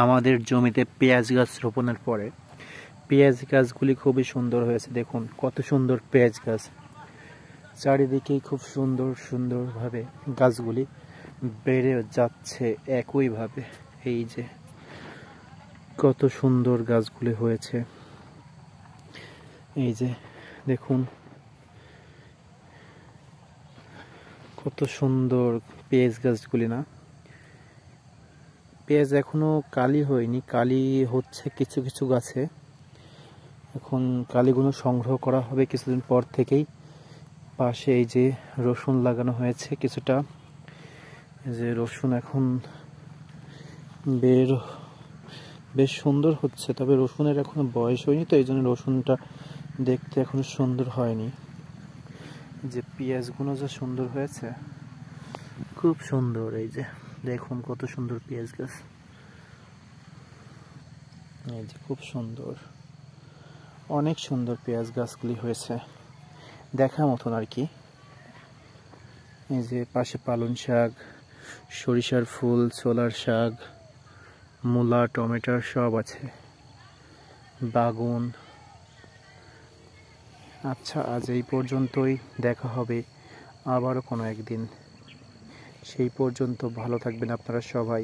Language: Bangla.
আমাদের জমিতে পেঁয়াজ গাছ রোপণের পরে পেঁয়াজ গাছগুলি খুবই সুন্দর হয়েছে। দেখুন কত সুন্দর পেঁয়াজ গাছ, চারিদিকেই খুব সুন্দর সুন্দরভাবে গাছগুলি বেড়ে যাচ্ছে একইভাবে। এই যে কত সুন্দর গাছগুলি হয়েছে, এই যে দেখুন কত সুন্দর পেঁয়াজ গাছগুলি। না, পেঁয়াজ এখনো কালি হয়নি, কালি হচ্ছে কিছু কিছু গাছে। এখন কালিগুলো সংগ্রহ করা হবে কিছুদিন পর থেকেই। পাশে এই যে রসুন লাগানো হয়েছে কিছুটা, এই যে রসুন এখন বেশ সুন্দর হচ্ছে, তবে রসুনের এখনো বয়স হয়নি, তো এই জন্য রসুনটা দেখতে এখনো সুন্দর হয়নি। যে পেঁয়াজগুলো যে সুন্দর হয়েছে, খুব সুন্দর। এই যে দেখুন কত সুন্দর পেঁয়াজ গাছ, এই যে খুব সুন্দর, অনেক সুন্দর পেঁয়াজ গাছগুলি হয়েছে, দেখার মতন আর কি। এই যে পাশে পালং শাক, সরিষার ফুল, ছোলার শাক, মূলা, টমেটো সব আছে, বাগুন। আচ্ছা, আজ এই পর্যন্তই, দেখা হবে আবারও কোনো একদিন। সেই পর্যন্ত ভালো থাকবেন আপনারা সবাই।